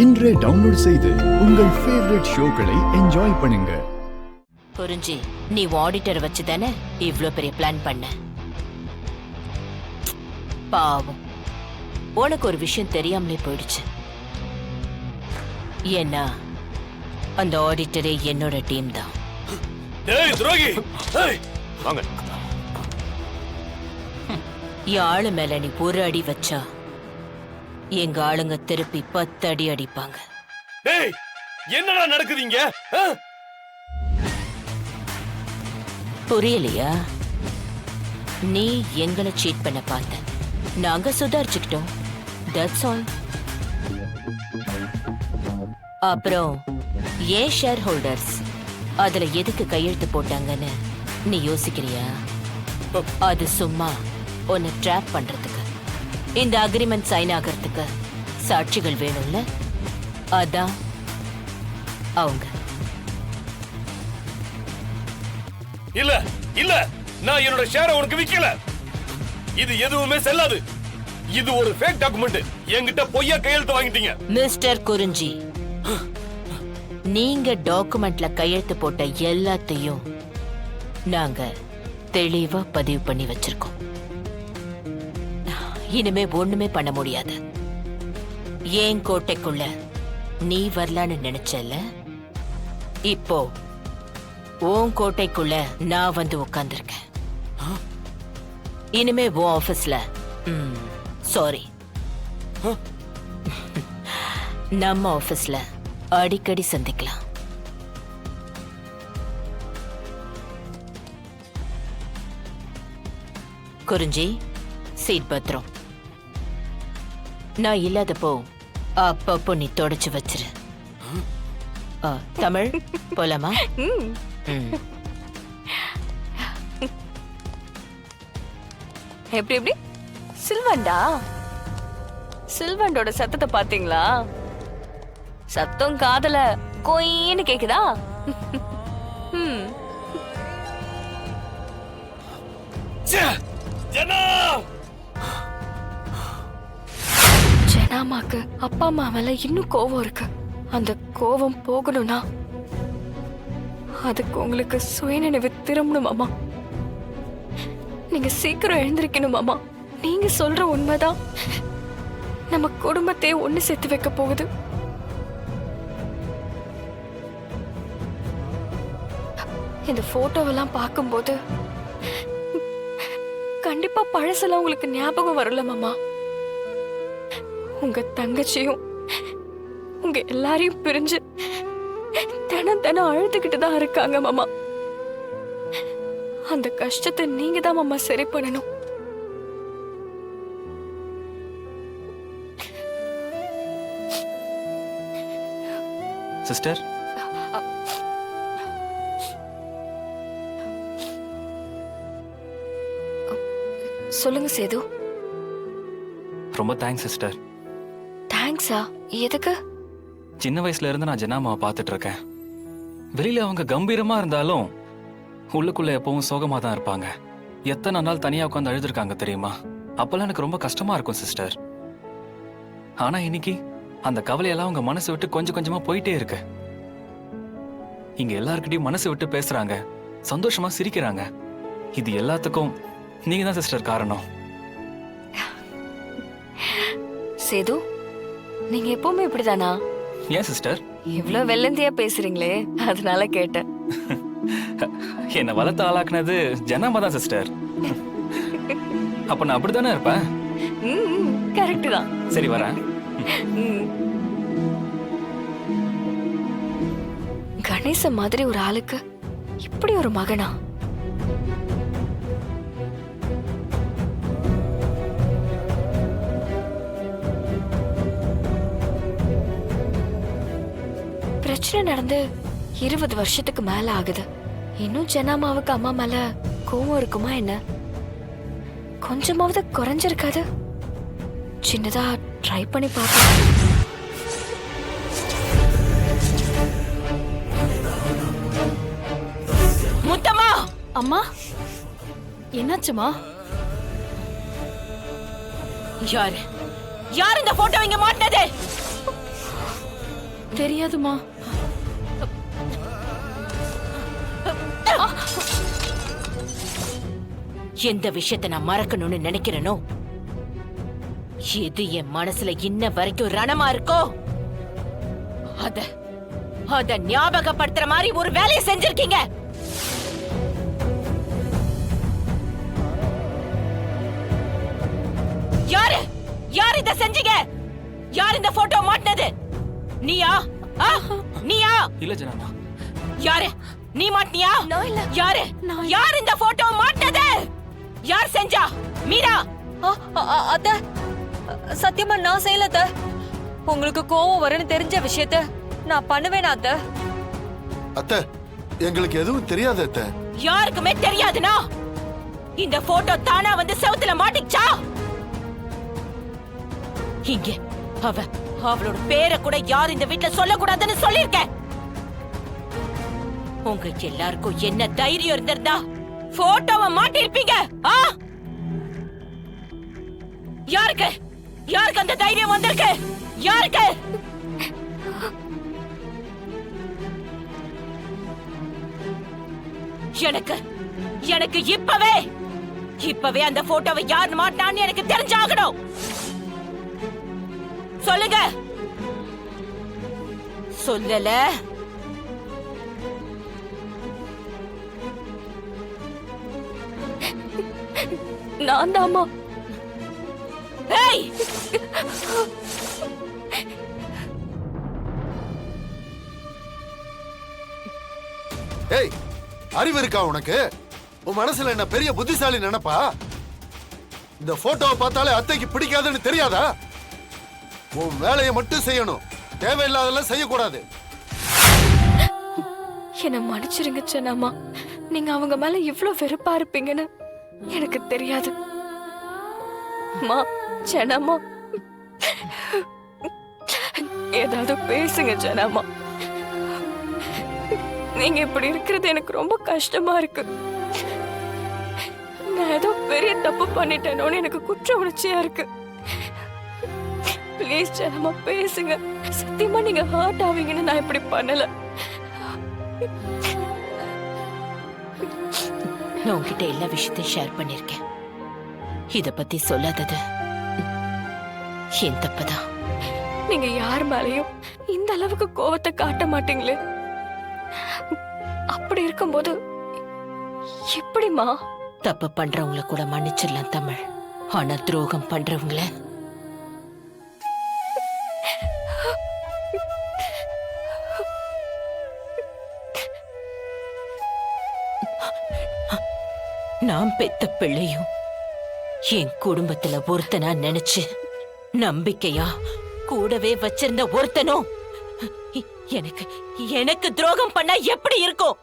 இன்றே டவுன்லோட் செய்து உங்கள் ஃபேவரட் ஷோக்களை என்ஜாய் பண்ணுங்க. புரிஞ்சி, நீ ஆடிட்டர் வச்சு தானே இவ்ளோ பெரிய பிளான் பண்ண. பாவம், உனக்கு ஒரு விஷயம் தெரியாமலே போயிடுச்சு. ஏன்னா அந்த ஆடிட்டரே என்னோட டீம் தான். என் ஆளு மேல நீ ஒரு அடி வச்சா எங்க ஆளுங்க திருப்பி 10 அடி அடிப்பாங்க. என்னடா நடக்குதுங்க? புரியலையா? நீ எங்களை சீட் பண்ண பார்த்த, நாங்க சுதாரிச்சுக்கிட்டோம். That's all. அப்புறம் ஏன் ஷேர் ஹோல்டர்ஸ் அதுல எதுக்கு கையெழுத்து போட்டாங்கன்னு நீ யோசிக்கிறியா? அது சும்மா உன்னை ட்ராப் பண்றதுக்கு. இந்த அக்ரிமெண்ட் சைன் ஆகிறதுக்கு சாட்சிகள் வேணும்ல, அதான் அவங்க. இல்ல இல்ல, நான் என்னோட ஷேரை உனக்கு விக்கல. இது எதுவுமே செல்லாது. இது ஒரு ஃபேக் டாக்குமெண்ட். என்கிட்ட பொய்யா கையெழுத்து வாங்கிட்டீங்க. மிஸ்டர் குறிஞ்சி, நீங்க டாக்குமெண்ட்ல கையெழுத்து போட்ட எல்லாத்தையும் நாங்க தெளிவா பதிவு பண்ணி வச்சிருக்கோம். இனிமே ஒண்ணுமே பண்ண முடியாது. ஏன் கோட்டைக்குள்ள நீ வரலான்னு நினைச்சல, இப்போ உன் கோட்டைக்குள்ள நான் வந்து உட்கார்ந்திருக்கேன். இனிமே உன் ஆபீஸ்ல சாரி, நம்ம ஆபீஸ்ல அடிக்கடி சந்திக்கலாம். குறிஞ்சி, சீட் பத்திரம். நான் இல்லாதப்போ அப்பப்போ நீ தொடச்சு வச்சிரு. தமிழ் போலாமா? எப்படி எப்படி சில்வண்டா? சில்வண்டோட சத்தத்தை பாத்தீங்களா? சத்தம் காதல கோயின்னு கேக்குதா? ஜனாமாக்கு அப்பா அம்மா மேல இன்னும் கோவம் இருக்கு. அந்த கோவம் போகணும்னா அதுக்கு உங்களுக்கு சுயநினைவு திரும்பணும் மாமா. நீங்க சீக்கிரம் எழுந்திருக்கணும் மாமா. நீங்க சொல்ற உண்மைதான் நம்ம குடும்பத்தையே ஒண்ணு சேர்த்து வைக்க போகுது. இந்த போட்டோவெல்லாம் பார்க்கும்போது கண்டிப்பா பழசெல்லாம் உங்களுக்கு ஞாபகம் வரல மாமா. உங்க தங்கச்சியும் உங்க எல்லாரையும் பிரிஞ்சு தினம் தினம் அழுதுகிட்டு தான் இருக்காங்க மாமா. அந்த கஷ்டத்தை நீங்க தான் மாமா சரி பண்ணணும். சிஸ்டர், சொல்லுங்க சேது. ரொம்ப தேங்க்ஸ் சிஸ்டர். தேங்க்ஸா? எதுக்கு? சின்ன வயசுல இருந்து நான் ஜனாமாவை பார்த்துட்டு இருக்கேன். வெளியில அவங்க கம்பீரமா இருந்தாலும் உள்ளுக்குள்ள எப்பவும் சோகமா தான் இருப்பாங்க. எத்தனை நாள் தனியா உட்காந்து அழுதுருக்காங்க தெரியுமா? அப்பெல்லாம் எனக்கு ரொம்ப கஷ்டமா இருக்கும் சிஸ்டர். ஆனா இன்னைக்கு அந்த கவலையெல்லாம் உங்க மனசு விட்டு கொஞ்சம் கொஞ்சமா போயிட்டே இருக்கு. இங்க எல்லார்கிட்டயும் மனசு விட்டு பேசுறாங்க, சந்தோஷமா சிரிக்கிறாங்க. இது எல்லாத்துக்கும் நீங்க தான் சிஸ்டர் காரணம். சேது, நீங்க எப்பவுமே இப்படிதானா? ஏன் சிஸ்டர்? இவ்வளவு வெள்ளந்தியா பேசுறீங்களே, அதனால கேட்டேன். என்ன வளர்த்து ஆளாக்குனது ஜனாமா தான் சிஸ்டர். அப்ப நான் அப்படித்தானே இருப்பேன். கரெக்ட் தான். சரி, வரேன். கணேச மாதிரி ஒரு ஆளுக்கு இப்படி ஒரு மகனா? பிரச்சனை நடந்து 20 வருஷத்துக்கு மேல ஆகுது. இன்னும் ஜனாமாவுக்கு அம்மா மேல கோவம் இருக்குமா என்ன? கொஞ்சமாவது குறைஞ்சிருக்காது? சின்னதா ட்ரை பண்ணி பார்ப்போம். முத்தம்மா! அம்மா, என்னாச்சுமா? யாரு யார் இந்த போட்டோ இங்க மாட்டினது? தெரியாதுமா. எந்த விஷயத்தை நான் மறக்கணும்னு நினைக்கிறேனோ, எது என் மனசுல இன்ன வரைக்கும் ரணமா இருக்கோ அத ஞாபகப்படுத்துற மாதிரி ஒரு வேலையை செஞ்சிருக்கீங்க. யாரு யார் இத செஞ்சீங்க? யார் இந்த போட்டோ மாட்டினது? நீயா? நீயா? இல்ல ஜனாமா. யாரு? நீ மாட்டினியா? நான் இல்ல. யாரு? யார் இந்த போட்டோ மாட்டினது? யார் செஞ்சா? மீரா? அத்த, சத்தியமா நான் செய்யல அத்த. உங்களுக்கு கோவம் வரும்னு தெரிஞ்ச விஷயத்த நான் பண்ணுவேனா அத்த? அத்தை, எங்களுக்கு எதுவும் தெரியாது அத்தை. யாருக்குமே தெரியாதுனா இந்த போட்டோ தானா வந்து செவுத்துல மாட்டிச்சா? இங்க அவளோட பேரை கூட யார் இந்த வீட்ல சொல்லக்கூடாதுன்னு சொல்லிருக்கேன். உங்க எல்லாருக்கும் என்ன தைரியம் இருந்திருந்தா போட்டோவை மாட்டிருப்பீங்க. யாருக்கு யாருக்கு அந்த தைரியம் வந்திருக்கு? யாருக்கு? எனக்கு எனக்கு இப்பவே அந்த போட்டோவை யார் மாட்டான்னு எனக்கு தெரிஞ்சாகணும். சொல்லுங்க. சொல்லல நான் தாமா. ஏய், ஏய், அறிவு இருக்கா உனக்கு? உன் மனசுல என்ன பெரிய புத்திசாலி நினைப்பா? இந்த போட்டோவை பார்த்தாலே அத்தைக்கு பிடிக்காதுன்னு தெரியாதா? உன் வேலையை மட்டும் செய்யணும், தேவையில்லாதெல்லாம் செய்யக்கூடாது. என்ன மன்னிச்சிருங்க சென்னம்மா. நீங்க அவங்க மேல இவ்வளவு வெறுப்பா இருப்பீங்கன்னு எனக்கு தெரியாது. மா, சென்னம்மா, ஏதாவது பேசுங்க சென்னம்மா. நீங்க இப்படி இருக்கிறது எனக்கு ரொம்ப கஷ்டமா இருக்கு. நான் ஏதோ பெரிய தப்பு பண்ணிட்டேனோன்னு எனக்கு குற்ற உணர்ச்சியா இருக்கு. ப்ளீஸ் சென்னம்மா பேசுங்க. சத்தியமா நீங்க ஹர்ட் ஆவீங்கன்னு நான் இப்படி பண்ணல. நான் உன்கிட்ட எல்லா விஷயத்தையும் ஷேர் பண்ணிருக்கேன். இத பத்தி சொல்லாதது என் தப்புதான். நீங்க யார் மேலயும் இந்த அளவுக்கு கோவத்தை காட்ட மாட்டீங்களே. அப்படி இருக்கும்போது எப்படிமா? தப்பு பண்றவங்கள கூட மன்னிச்சிடலாம் தமிழ். ஆனா துரோகம் பண்றவங்கள நான் பெத்த பிள்ளையும் என் குடும்பத்துல ஒருத்தனா நினைச்சு நம்பிக்கையா கூடவே வச்சிருந்த ஒருத்தனும் எனக்கு துரோகம் பண்ணா எப்படி இருக்கும்?